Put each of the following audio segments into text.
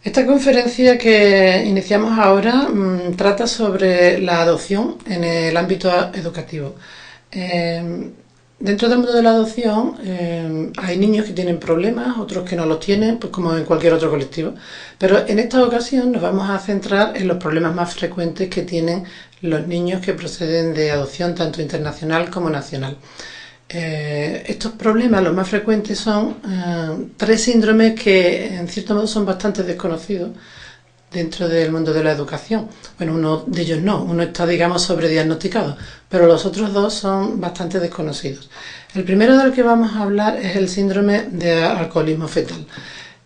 Esta conferencia que iniciamos ahora trata sobre la adopción en el ámbito educativo. Dentro del mundo de la adopción hay niños que tienen problemas, otros que no los tienen, pues como en cualquier otro colectivo. Pero en esta ocasión nos vamos a centrar en los problemas más frecuentes que tienen los niños que proceden de adopción tanto internacional como nacional. Estos problemas, los más frecuentes, son tres síndromes que en cierto modo son bastante desconocidos dentro del mundo de la educación. Bueno, uno de ellos no, uno está, digamos, sobrediagnosticado, pero los otros dos son bastante desconocidos. El primero del que vamos a hablar es el síndrome de alcoholismo fetal.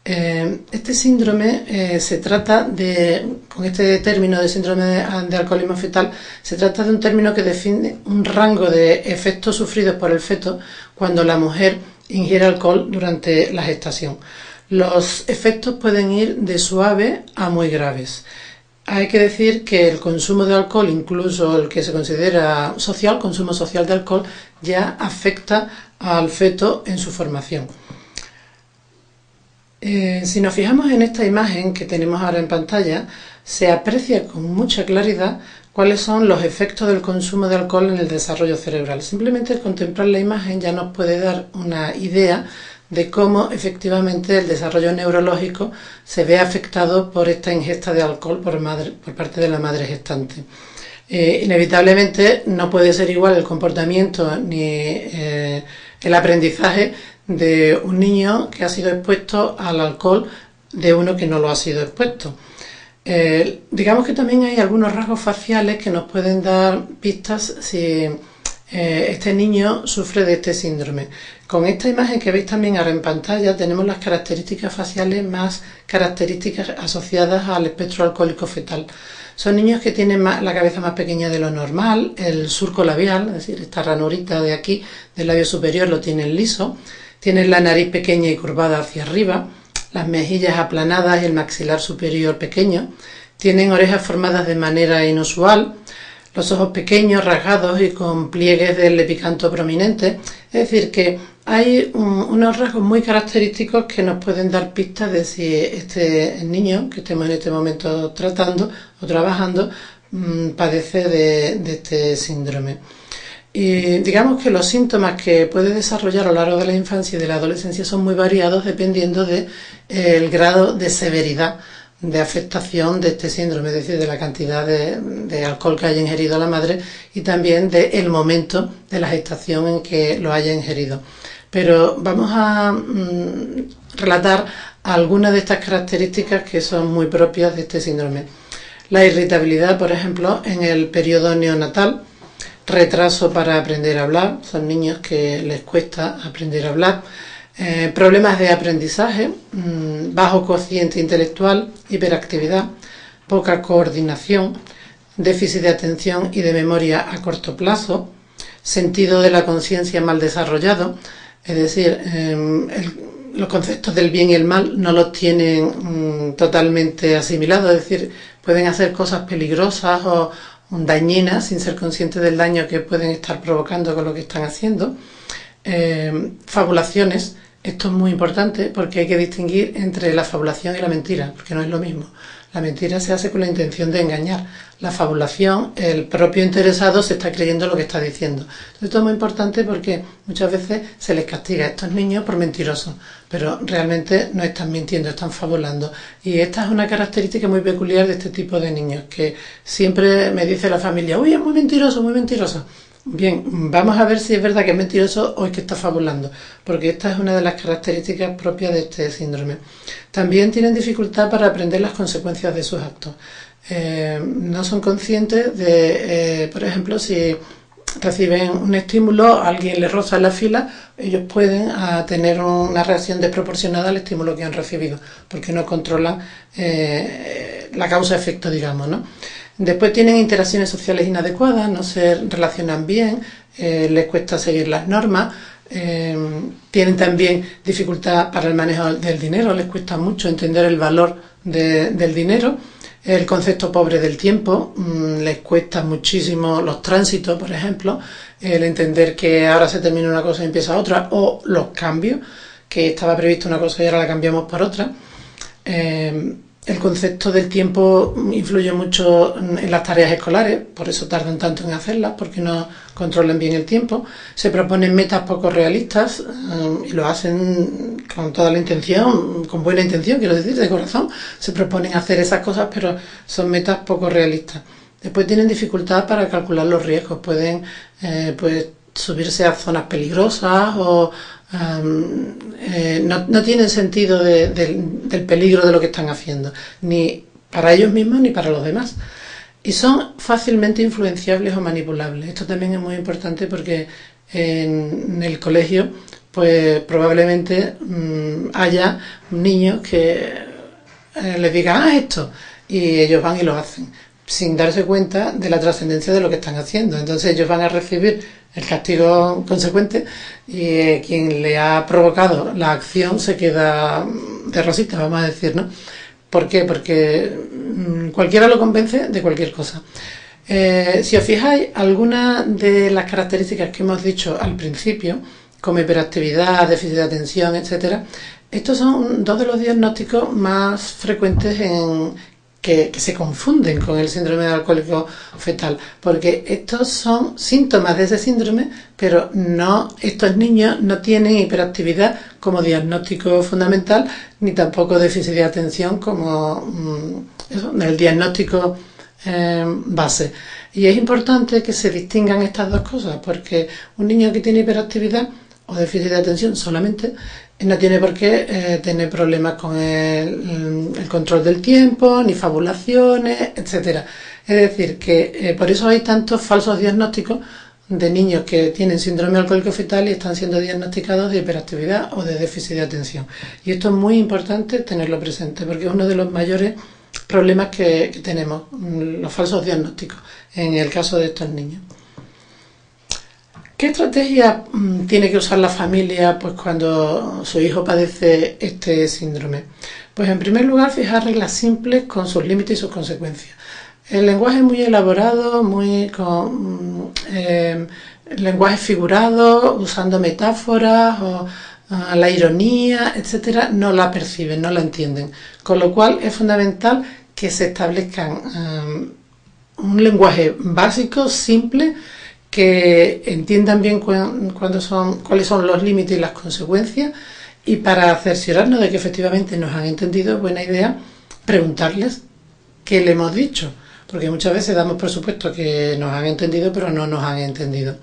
Este síndrome se trata de, con este término de síndrome de alcoholismo fetal, se trata de un término que define un rango de efectos sufridos por el feto cuando la mujer ingiere alcohol durante la gestación. Los efectos pueden ir de suave a muy graves. Hay que decir que el consumo de alcohol, incluso el que se considera social, consumo social de alcohol, ya afecta al feto en su formación. Si nos fijamos en esta imagen que tenemos ahora en pantalla, se aprecia con mucha claridad cuáles son los efectos del consumo de alcohol en el desarrollo cerebral. Simplemente el contemplar la imagen ya nos puede dar una idea de cómo efectivamente el desarrollo neurológico se ve afectado por esta ingesta de alcohol por parte de la madre gestante. Inevitablemente no puede ser igual el comportamiento ni el aprendizaje de un niño que ha sido expuesto al alcohol de uno que no lo ha sido expuesto. Digamos que también hay algunos rasgos faciales que nos pueden dar pistas si este niño sufre de este síndrome. Con esta imagen que veis también ahora en pantalla tenemos las características faciales más características asociadas al espectro alcohólico fetal. Son niños que tienen la cabeza más pequeña de lo normal, el surco labial, es decir, esta ranurita de aquí del labio superior lo tienen liso, tienen la nariz pequeña y curvada hacia arriba, las mejillas aplanadas y el maxilar superior pequeño, tienen orejas formadas de manera inusual, los ojos pequeños, rasgados y con pliegues del epicanto prominente. Es decir, que hay unos rasgos muy característicos que nos pueden dar pistas de si este niño que estemos en este momento tratando o trabajando padece de este síndrome. Y digamos que los síntomas que puede desarrollar a lo largo de la infancia y de la adolescencia son muy variados dependiendo del grado de severidad de afectación de este síndrome, es decir, de la cantidad de alcohol que haya ingerido la madre y también del momento de la gestación en que lo haya ingerido. Pero vamos a relatar algunas de estas características que son muy propias de este síndrome. La irritabilidad, por ejemplo, en el periodo neonatal, retraso para aprender a hablar, son niños que les cuesta aprender a hablar, problemas de aprendizaje, bajo cociente intelectual, hiperactividad, poca coordinación, déficit de atención y de memoria a corto plazo, sentido de la conciencia mal desarrollado, es decir, los conceptos del bien y el mal no los tienen totalmente asimilados, es decir, pueden hacer cosas peligrosas o dañinas sin ser conscientes del daño que pueden estar provocando con lo que están haciendo. Fabulaciones, esto es muy importante porque hay que distinguir entre la fabulación y la mentira, porque no es lo mismo. La mentira se hace con la intención de engañar. La fabulación, el propio interesado se está creyendo lo que está diciendo. Entonces, esto es muy importante porque muchas veces se les castiga a estos niños por mentirosos, pero realmente no están mintiendo, están fabulando. Y esta es una característica muy peculiar de este tipo de niños, que siempre me dice la familia, uy, es muy mentiroso, muy mentiroso. Bien, vamos a ver si es verdad que es mentiroso o es que está fabulando, porque esta es una de las características propias de este síndrome. También tienen dificultad para aprender las consecuencias de sus actos. No son conscientes de, por ejemplo, si reciben un estímulo, alguien les roza en la fila, ellos pueden tener una reacción desproporcionada al estímulo que han recibido, porque no controlan la causa-efecto, digamos, ¿no? Después tienen interacciones sociales inadecuadas, no se relacionan bien, les cuesta seguir las normas, tienen también dificultad para el manejo del dinero, les cuesta mucho entender el valor del dinero, el concepto pobre del tiempo, les cuesta muchísimo los tránsitos, por ejemplo, el entender que ahora se termina una cosa y empieza otra, o los cambios, que estaba previsto una cosa y ahora la cambiamos por otra. El concepto del tiempo influye mucho en las tareas escolares, por eso tardan tanto en hacerlas, porque no controlan bien el tiempo. Se proponen metas poco realistas y lo hacen con toda la intención, con buena intención, quiero decir, de corazón. Se proponen hacer esas cosas, pero son metas poco realistas. Después tienen dificultad para calcular los riesgos, pueden pues subirse a zonas peligrosas o no tienen sentido del peligro de lo que están haciendo, ni para ellos mismos ni para los demás. Y son fácilmente influenciables o manipulables. Esto también es muy importante porque en el colegio pues probablemente haya niños que les digan esto y ellos van y lo hacen sin darse cuenta de la trascendencia de lo que están haciendo. Entonces ellos van a recibir el castigo consecuente y quien le ha provocado la acción se queda de rosita, vamos a decir, ¿no? ¿Por qué? Porque cualquiera lo convence de cualquier cosa. Si os fijáis, algunas de las características que hemos dicho al principio, como hiperactividad, déficit de atención, etcétera, estos son dos de los diagnósticos más frecuentes que se confunden con el síndrome de alcohólico fetal, porque estos son síntomas de ese síndrome, pero estos niños no tienen hiperactividad como diagnóstico fundamental, ni tampoco déficit de atención como el diagnóstico base. Y es importante que se distingan estas dos cosas, porque un niño que tiene hiperactividad o déficit de atención solamente no tiene por qué tener problemas con el control del tiempo, ni fabulaciones, etcétera. Es decir, que por eso hay tantos falsos diagnósticos de niños que tienen síndrome alcohólico fetal y están siendo diagnosticados de hiperactividad o de déficit de atención. Y esto es muy importante tenerlo presente, porque es uno de los mayores problemas que tenemos, los falsos diagnósticos, en el caso de estos niños. ¿Qué estrategia tiene que usar la familia pues cuando su hijo padece este síndrome? Pues en primer lugar, fijar reglas simples con sus límites y sus consecuencias. El lenguaje muy elaborado, con lenguaje figurado, usando metáforas o la ironía, etcétera, no la perciben, no la entienden. Con lo cual es fundamental que se establezcan un lenguaje básico, simple, que entiendan bien cuáles son los límites y las consecuencias, y para cerciorarnos de que efectivamente nos han entendido, es buena idea preguntarles qué le hemos dicho, porque muchas veces damos por supuesto que nos han entendido, pero no nos han entendido.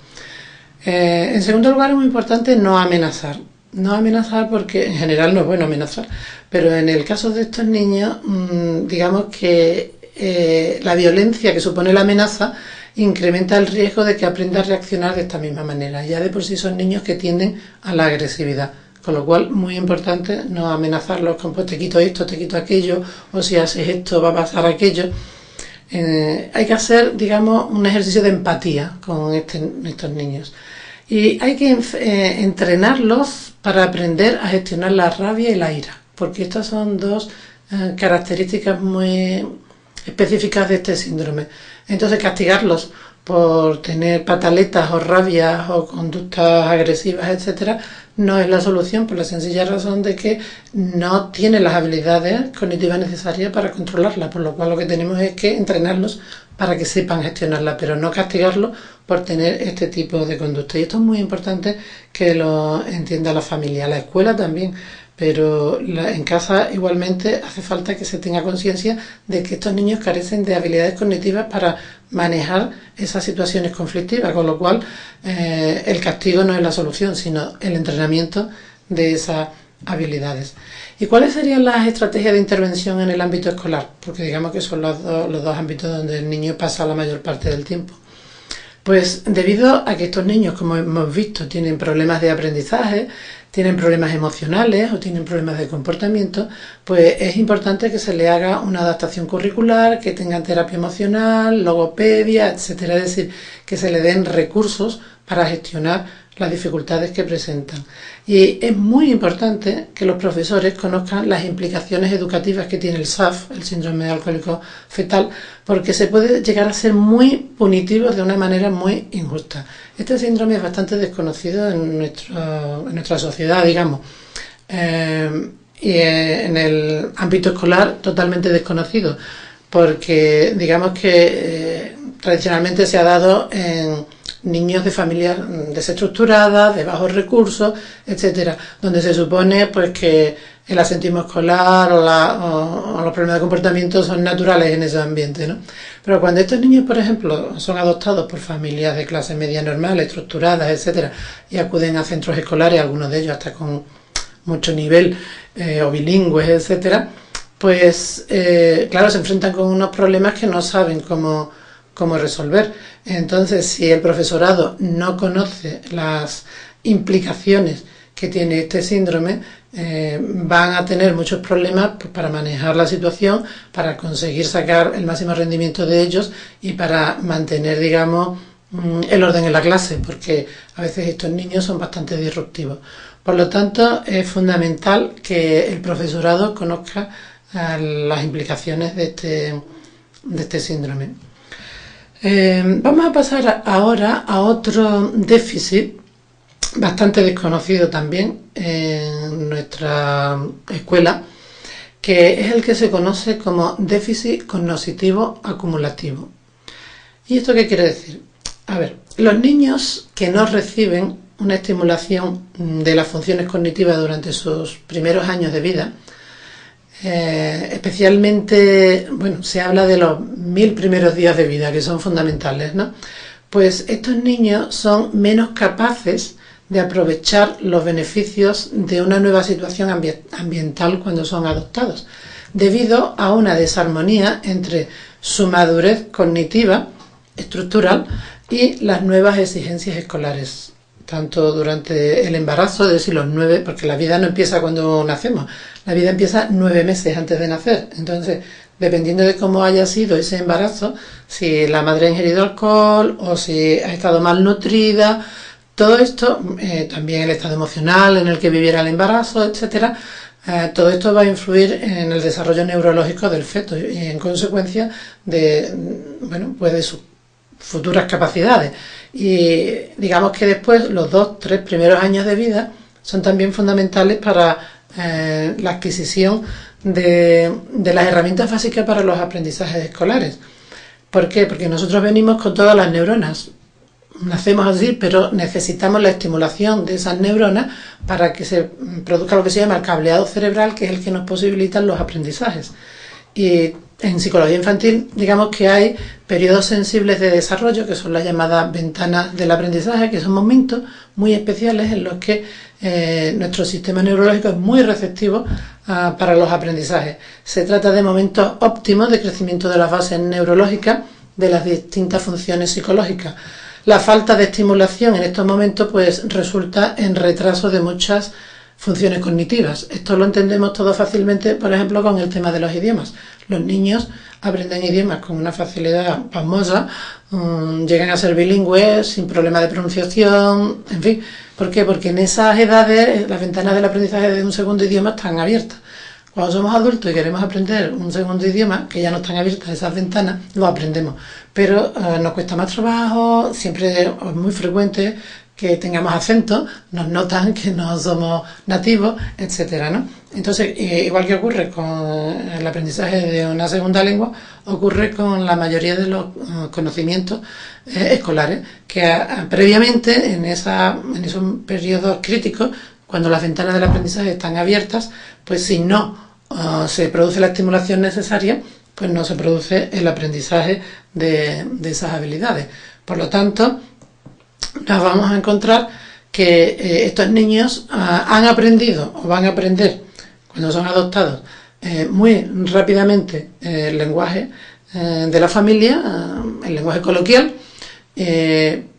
En segundo lugar, es muy importante no amenazar. No amenazar porque en general no es bueno amenazar, pero en el caso de estos niños, digamos que la violencia que supone la amenaza incrementa el riesgo de que aprenda a reaccionar de esta misma manera. Ya de por sí son niños que tienden a la agresividad, con lo cual muy importante no amenazarlos con pues te quito esto, te quito aquello, o si haces esto va a pasar aquello. Hay que hacer, digamos, un ejercicio de empatía con estos niños. Y hay que entrenarlos para aprender a gestionar la rabia y la ira, porque estas son dos características muy específicas de este síndrome. Entonces, castigarlos por tener pataletas o rabias o conductas agresivas, etcétera, no es la solución, por la sencilla razón de que no tienen las habilidades cognitivas necesarias para controlarla, por lo cual lo que tenemos es que entrenarlos para que sepan gestionarla, pero no castigarlos por tener este tipo de conducta. Y esto es muy importante que lo entienda la familia, la escuela también, pero en casa igualmente hace falta que se tenga conciencia de que estos niños carecen de habilidades cognitivas para manejar esas situaciones conflictivas, con lo cual el castigo no es la solución, sino el entrenamiento de esas habilidades. ¿Y cuáles serían las estrategias de intervención en el ámbito escolar? Porque digamos que son los dos ámbitos donde el niño pasa la mayor parte del tiempo. Pues debido a que estos niños, como hemos visto, tienen problemas de aprendizaje, tienen problemas emocionales o tienen problemas de comportamiento, pues es importante que se le haga una adaptación curricular, que tengan terapia emocional, logopedia, etcétera. Es decir, que se le den recursos para gestionar las dificultades que presentan. Y es muy importante que los profesores conozcan las implicaciones educativas que tiene el SAF, el síndrome alcohólico fetal, porque se puede llegar a ser muy punitivo de una manera muy injusta. Este síndrome es bastante desconocido en nuestra sociedad, digamos. y en el ámbito escolar totalmente desconocido, porque digamos que tradicionalmente se ha dado en niños de familias desestructuradas, de bajos recursos, etcétera, donde se supone pues que el asentismo escolar o los problemas de comportamiento son naturales en ese ambiente, ¿no? Pero cuando estos niños, por ejemplo, son adoptados por familias de clase media normal, estructuradas, etcétera, y acuden a centros escolares, algunos de ellos hasta con mucho nivel o bilingües, etcétera, pues claro, se enfrentan con unos problemas que no saben cómo resolver. Entonces, si el profesorado no conoce las implicaciones que tiene este síndrome, van a tener muchos problemas pues, para manejar la situación, para conseguir sacar el máximo rendimiento de ellos y para mantener, digamos, el orden en la clase, porque a veces estos niños son bastante disruptivos. Por lo tanto, es fundamental que el profesorado conozca las implicaciones de este síndrome. Vamos a pasar ahora a otro déficit bastante desconocido también en nuestra escuela, que es el que se conoce como déficit cognitivo acumulativo. ¿Y esto qué quiere decir? A ver, los niños que no reciben una estimulación de las funciones cognitivas durante sus primeros años de vida, especialmente, bueno, se habla de los 1000 primeros días de vida, que son fundamentales, ¿no? Pues estos niños son menos capaces de aprovechar los beneficios de una nueva situación ambiental cuando son adoptados, debido a una desarmonía entre su madurez cognitiva, estructural, y las nuevas exigencias escolares, tanto durante el embarazo, es decir, los 9, porque la vida no empieza cuando nacemos, la vida empieza 9 meses antes de nacer. Entonces, dependiendo de cómo haya sido ese embarazo, si la madre ha ingerido alcohol o si ha estado malnutrida, todo esto, también el estado emocional en el que viviera el embarazo, etcétera, todo esto va a influir en el desarrollo neurológico del feto y en consecuencia de sus futuras capacidades. Y digamos que después los 2-3 primeros años de vida son también fundamentales para la adquisición de las herramientas básicas para los aprendizajes escolares. ¿Por qué? Porque nosotros venimos con todas las neuronas. Nacemos así, pero necesitamos la estimulación de esas neuronas para que se produzca lo que se llama el cableado cerebral, que es el que nos posibilita los aprendizajes. Y en psicología infantil, digamos que hay periodos sensibles de desarrollo, que son las llamadas ventanas del aprendizaje, que son momentos muy especiales en los que nuestro sistema neurológico es muy receptivo para los aprendizajes. Se trata de momentos óptimos de crecimiento de las bases neurológicas de las distintas funciones psicológicas. La falta de estimulación en estos momentos pues resulta en retraso de muchas funciones cognitivas. Esto lo entendemos todo fácilmente, por ejemplo, con el tema de los idiomas. Los niños aprenden idiomas con una facilidad pasmosa, llegan a ser bilingües sin problema de pronunciación, en fin. ¿Por qué? Porque en esas edades las ventanas del aprendizaje de un segundo idioma están abiertas. Cuando somos adultos y queremos aprender un segundo idioma, que ya no están abiertas esas ventanas, lo aprendemos. Pero nos cuesta más trabajo, siempre es muy frecuente que tengamos acento, nos notan que no somos nativos, etcétera, ¿no? Entonces, igual que ocurre con el aprendizaje de una segunda lengua, ocurre con la mayoría de los conocimientos escolares, que previamente, en esos periodos críticos, cuando las ventanas del aprendizaje están abiertas, pues si no se produce la estimulación necesaria, pues no se produce el aprendizaje de esas habilidades. Por lo tanto, nos vamos a encontrar que estos niños han aprendido o van a aprender cuando son adoptados muy rápidamente el lenguaje de la familia, el lenguaje coloquial,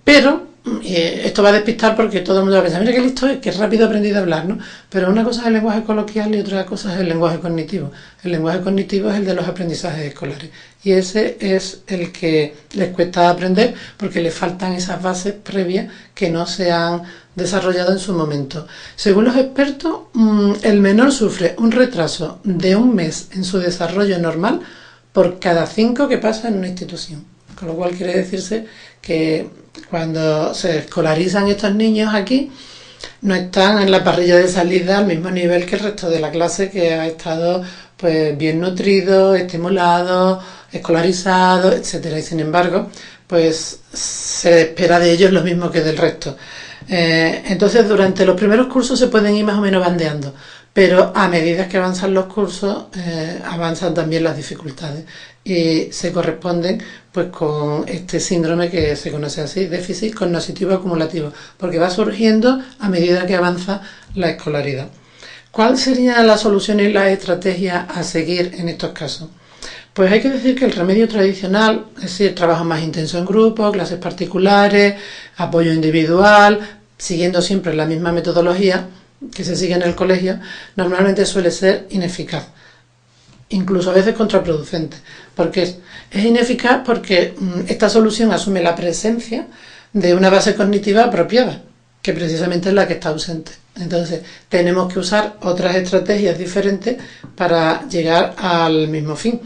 pero esto va a despistar porque todo el mundo va a pensar, mira qué listo es, qué rápido ha aprendido a hablar, ¿no? Pero una cosa es el lenguaje coloquial y otra cosa es el lenguaje cognitivo. El lenguaje cognitivo es el de los aprendizajes escolares y ese es el que les cuesta aprender porque les faltan esas bases previas que no se han desarrollado en su momento. Según los expertos, el menor sufre un retraso de 1 mes en su desarrollo normal por cada 5 que pasa en una institución. Con lo cual quiere decirse que cuando se escolarizan estos niños aquí, no están en la parrilla de salida al mismo nivel que el resto de la clase, que ha estado pues bien nutrido, estimulado, escolarizado, etcétera. Y sin embargo, pues se espera de ellos lo mismo que del resto. Entonces, durante los primeros cursos se pueden ir más o menos bandeando, pero a medida que avanzan los cursos, avanzan también las dificultades y se corresponden pues con este síndrome que se conoce así, déficit cognitivo acumulativo, porque va surgiendo a medida que avanza la escolaridad. ¿Cuál sería la solución y la estrategia a seguir en estos casos? Pues hay que decir que el remedio tradicional, es decir, trabajo más intenso en grupo, clases particulares, apoyo individual, siguiendo siempre la misma metodología que se sigue en el colegio, normalmente suele ser ineficaz, incluso a veces contraproducente. Porque es ineficaz porque esta solución asume la presencia de una base cognitiva apropiada, que precisamente es la que está ausente. Entonces, tenemos que usar otras estrategias diferentes para llegar al mismo fin.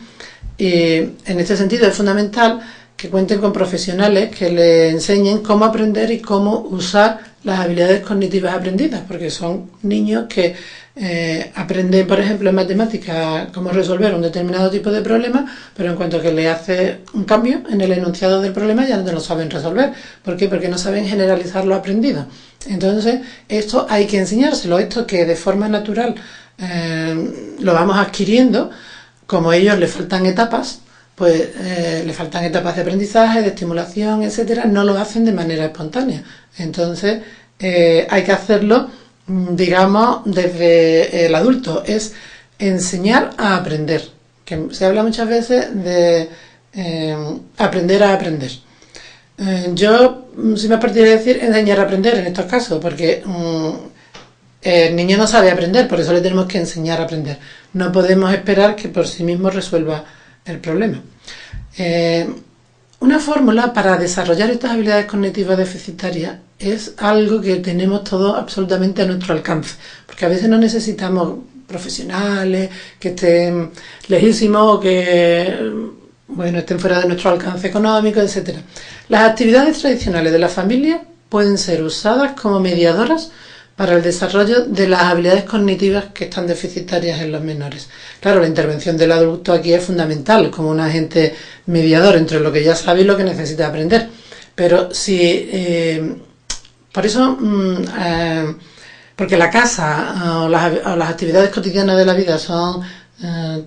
Y en este sentido es fundamental que cuenten con profesionales que les enseñen cómo aprender y cómo usar las habilidades cognitivas aprendidas, porque son niños que aprenden, por ejemplo, en matemáticas cómo resolver un determinado tipo de problema, pero en cuanto que le hace un cambio en el enunciado del problema ya no lo saben resolver. ¿Por qué? Porque no saben generalizar lo aprendido. Entonces, esto hay que enseñárselo, esto que de forma natural lo vamos adquiriendo. Como a ellos les faltan etapas, pues les faltan etapas de aprendizaje, de estimulación, etcétera, no lo hacen de manera espontánea. Entonces, hay que hacerlo, digamos, desde el adulto, es enseñar a aprender, que se habla muchas veces de aprender a aprender. Yo soy más partidaria de decir enseñar a aprender en estos casos, porque el niño no sabe aprender, por eso le tenemos que enseñar a aprender. No podemos esperar que por sí mismo resuelva el problema. Una fórmula para desarrollar estas habilidades cognitivas deficitarias es algo que tenemos todos absolutamente a nuestro alcance, porque a veces no necesitamos profesionales que estén lejísimos o que estén fuera de nuestro alcance económico, etcétera. Las actividades tradicionales de la familia pueden ser usadas como mediadoras para el desarrollo de las habilidades cognitivas que están deficitarias en los menores. Claro, la intervención del adulto aquí es fundamental, como un agente mediador entre lo que ya sabe y lo que necesita aprender. Pero si, por eso, porque la casa o las actividades cotidianas de la vida son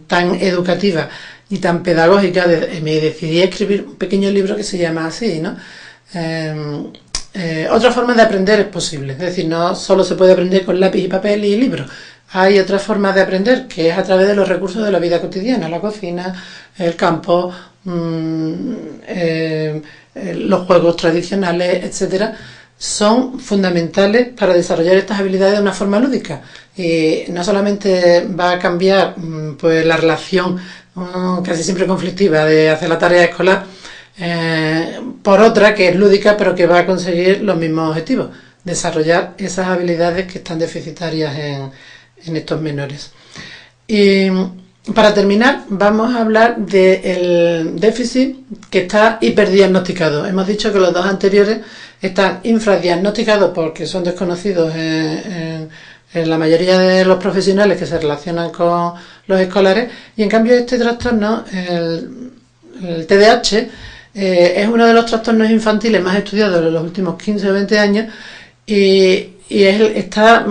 tan educativas y tan pedagógicas, me decidí a escribir un pequeño libro que se llama así, ¿no? Otra forma de aprender es posible, es decir, no solo se puede aprender con lápiz y papel y libros. Hay otras formas de aprender, que es a través de los recursos de la vida cotidiana, la cocina, el campo, los juegos tradicionales, etcétera. Son fundamentales para desarrollar estas habilidades de una forma lúdica. Y no solamente va a cambiar pues la relación casi siempre conflictiva de hacer la tarea escolar, por otra que es lúdica pero que va a conseguir los mismos objetivos, desarrollar esas habilidades que están deficitarias en estos menores. Y para terminar vamos a hablar del déficit que está hiperdiagnosticado. Hemos dicho que los dos anteriores están infradiagnosticados porque son desconocidos en la mayoría de los profesionales que se relacionan con los escolares, y en cambio este trastorno, el TDAH, es uno de los trastornos infantiles más estudiados en los últimos 15 o 20 años y está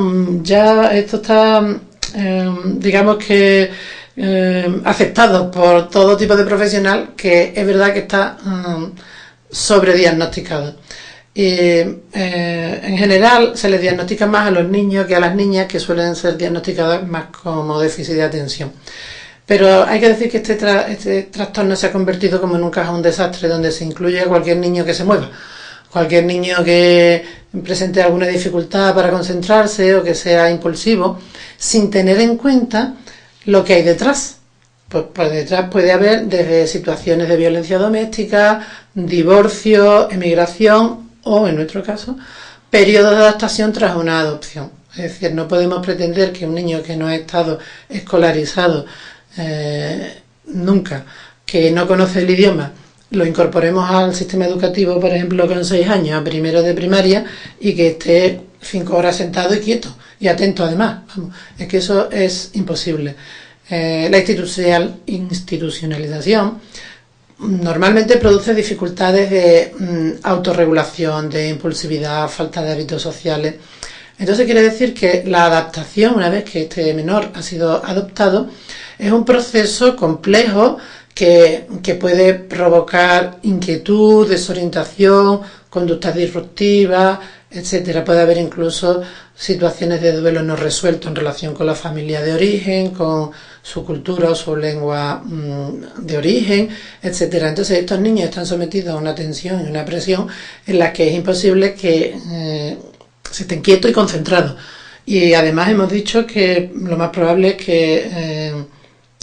digamos que aceptado por todo tipo de profesional, que es verdad que está sobrediagnosticado. En general se les diagnostica más a los niños que a las niñas, que suelen ser diagnosticadas más como déficit de atención. Pero hay que decir que este trastorno se ha convertido como en un cajón desastre donde se incluye a cualquier niño que se mueva, cualquier niño que presente alguna dificultad para concentrarse o que sea impulsivo, sin tener en cuenta lo que hay detrás. Pues por detrás puede haber desde situaciones de violencia doméstica, divorcio, emigración o, en nuestro caso, periodos de adaptación tras una adopción. Es decir, no podemos pretender que un niño que no ha estado escolarizado nunca, que no conoce el idioma, lo incorporemos al sistema educativo, por ejemplo, con 6 años, a primero de primaria, y que esté 5 horas sentado y quieto, y atento además. Vamos, es que eso es imposible. La institucionalización normalmente produce dificultades de autorregulación, de impulsividad, falta de hábitos sociales. Entonces quiere decir que la adaptación, una vez que este menor ha sido adoptado, es un proceso complejo que puede provocar inquietud, desorientación, conductas disruptivas, etcétera. Puede haber incluso situaciones de duelo no resuelto en relación con la familia de origen, con su cultura o su lengua de origen, etcétera. Entonces estos niños están sometidos a una tensión y una presión en la que es imposible que se estén quietos y concentrados. Y además hemos dicho que lo más probable es que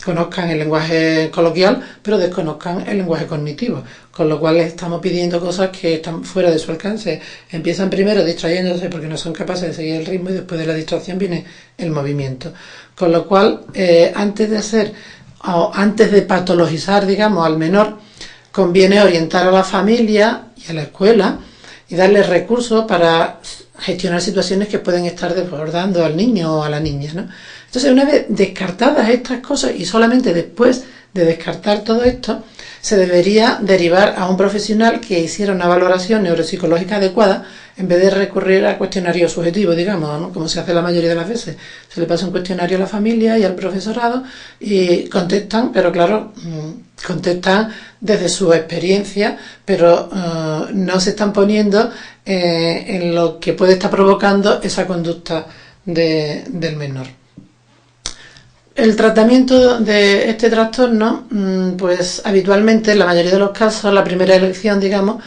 conozcan el lenguaje coloquial, pero desconozcan el lenguaje cognitivo, con lo cual estamos pidiendo cosas que están fuera de su alcance. Empiezan primero distrayéndose porque no son capaces de seguir el ritmo y después de la distracción viene el movimiento. Con lo cual, antes de patologizar, digamos, al menor, conviene orientar a la familia y a la escuela y darles recursos para gestionar situaciones que pueden estar desbordando al niño o a la niña, ¿no? Entonces, una vez descartadas estas cosas y solamente después de descartar todo esto, se debería derivar a un profesional que hiciera una valoración neuropsicológica adecuada en vez de recurrir a cuestionarios subjetivos, digamos, ¿no? Como se hace la mayoría de las veces. Se le pasa un cuestionario a la familia y al profesorado y contestan, pero claro, contestan desde su experiencia, pero no se están poniendo en lo que puede estar provocando esa conducta del menor. El tratamiento de este trastorno, pues habitualmente en la mayoría de los casos, la primera elección, digamos,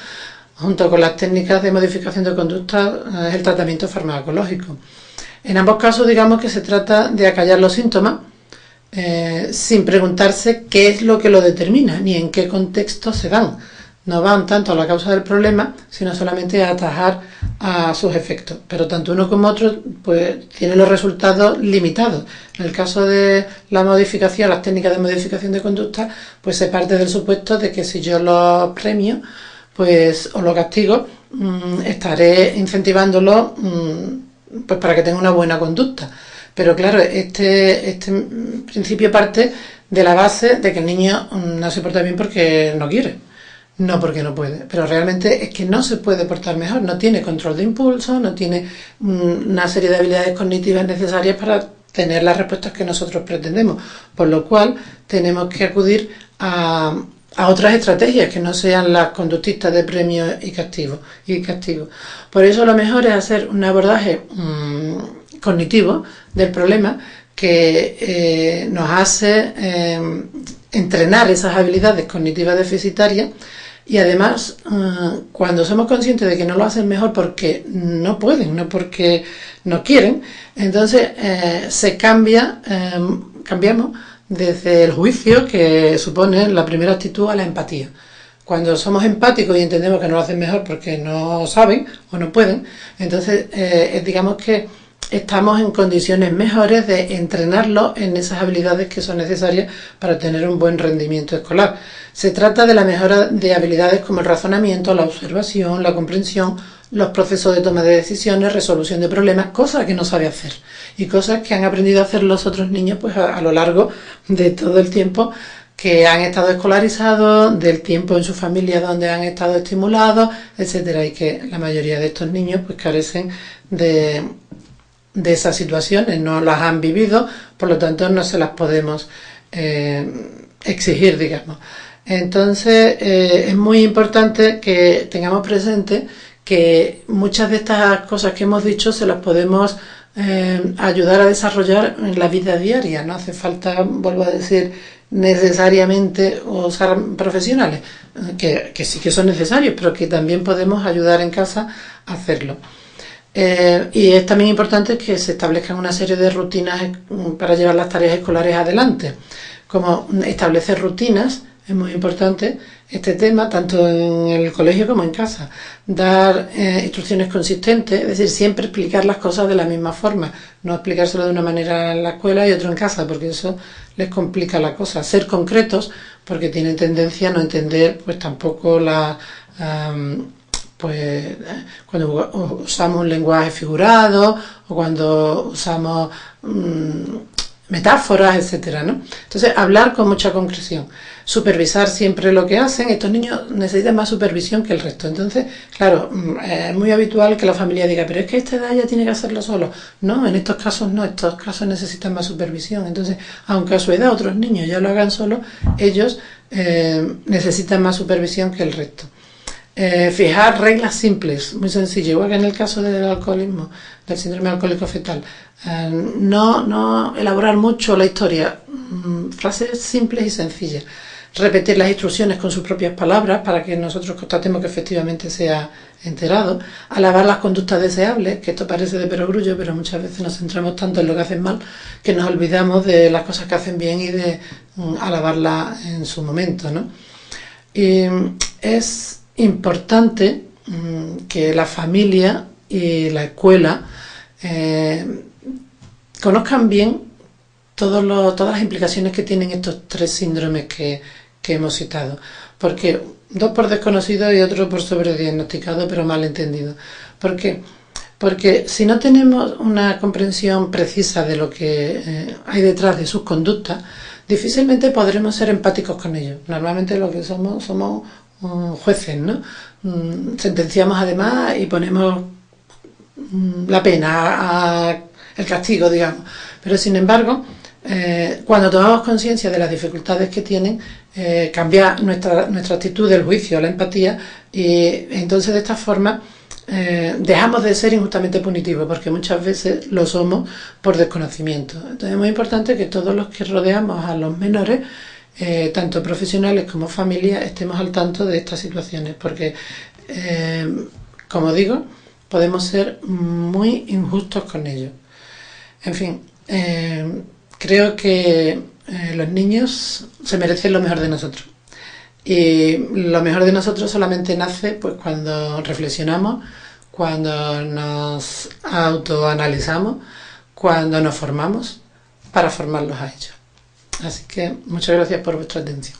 junto con las técnicas de modificación de conducta, es el tratamiento farmacológico. En ambos casos, digamos que se trata de acallar los síntomas, sin preguntarse qué es lo que lo determina, ni en qué contexto se dan. No van tanto a la causa del problema, sino solamente a atajar a sus efectos. Pero tanto uno como otro pues tienen los resultados limitados. En el caso de la modificación, las técnicas de modificación de conducta, pues se parte del supuesto de que si yo los premio pues o lo castigo, estaré incentivándolo pues para que tenga una buena conducta. Pero claro, este principio parte de la base de que el niño no se porta bien porque no quiere. No porque no puede, pero realmente es que no se puede portar mejor, no tiene control de impulso, no tiene una serie de habilidades cognitivas necesarias para tener las respuestas que nosotros pretendemos, por lo cual tenemos que acudir a otras estrategias que no sean las conductistas de premio y castigo. Por eso lo mejor es hacer un abordaje cognitivo del problema que nos hace entrenar esas habilidades cognitivas deficitarias. Y además, cuando somos conscientes de que no lo hacen mejor porque no pueden, no porque no quieren, entonces cambiamos desde el juicio que supone la primera actitud a la empatía. Cuando somos empáticos y entendemos que no lo hacen mejor porque no saben o no pueden, entonces digamos que estamos en condiciones mejores de entrenarlo en esas habilidades que son necesarias para tener un buen rendimiento escolar. Se trata de la mejora de habilidades como el razonamiento, la observación, la comprensión, los procesos de toma de decisiones, resolución de problemas, cosas que no sabe hacer y cosas que han aprendido a hacer los otros niños pues a lo largo de todo el tiempo que han estado escolarizados, del tiempo en su familia donde han estado estimulados, etcétera, y que la mayoría de estos niños pues carecen de esas situaciones, no las han vivido, por lo tanto no se las podemos exigir, digamos. Entonces es muy importante que tengamos presente que muchas de estas cosas que hemos dicho se las podemos ayudar a desarrollar en la vida diaria. No hace falta, vuelvo a decir, necesariamente usar profesionales, que sí que son necesarios, pero que también podemos ayudar en casa a hacerlo. Y es también importante que se establezcan una serie de rutinas para llevar las tareas escolares adelante, como establecer rutinas. Es muy importante este tema, tanto en el colegio como en casa. Dar instrucciones consistentes, es decir, siempre explicar las cosas de la misma forma, no explicárselo de una manera en la escuela y otro en casa, porque eso les complica la cosa. Ser concretos, porque tienen tendencia a no entender pues tampoco pues cuando usamos un lenguaje figurado o cuando usamos metáforas, etcétera, ¿no? Entonces, hablar con mucha concreción, supervisar siempre lo que hacen. Estos niños necesitan más supervisión que el resto. Entonces, claro, es muy habitual que la familia diga, pero es que a esta edad ya tiene que hacerlo solo. No, en estos casos no, estos casos necesitan más supervisión. Entonces, aunque a su edad otros niños ya lo hagan solo, ellos necesitan más supervisión que el resto. Fijar reglas simples, muy sencillas, igual que en el caso del alcoholismo, del síndrome alcohólico fetal. No elaborar mucho la historia, frases simples y sencillas. Repetir las instrucciones con sus propias palabras para que nosotros constatemos que efectivamente se ha enterado. Alabar las conductas deseables, que esto parece de perogrullo, pero muchas veces nos centramos tanto en lo que hacen mal que nos olvidamos de las cosas que hacen bien y de alabarlas en su momento, ¿no? Y es importante que la familia y la escuela conozcan bien todas las implicaciones que tienen estos tres síndromes que hemos citado, porque dos por desconocido y otro por sobrediagnosticado pero mal entendido. ¿Por qué? Porque si no tenemos una comprensión precisa de lo que hay detrás de sus conductas, difícilmente podremos ser empáticos con ellos. Normalmente lo que somos jueces, ¿no? Sentenciamos además y ponemos la pena, el castigo, digamos. Pero sin embargo, cuando tomamos conciencia de las dificultades que tienen, cambia nuestra actitud del juicio a la empatía, y entonces de esta forma dejamos de ser injustamente punitivos, porque muchas veces lo somos por desconocimiento. Entonces es muy importante que todos los que rodeamos a los menores, tanto profesionales como familia, estemos al tanto de estas situaciones, porque como digo, podemos ser muy injustos con ellos. En fin, creo que los niños se merecen lo mejor de nosotros, y lo mejor de nosotros solamente nace pues cuando reflexionamos, cuando nos autoanalizamos, cuando nos formamos para formarlos a ellos. Así que muchas gracias por vuestra atención.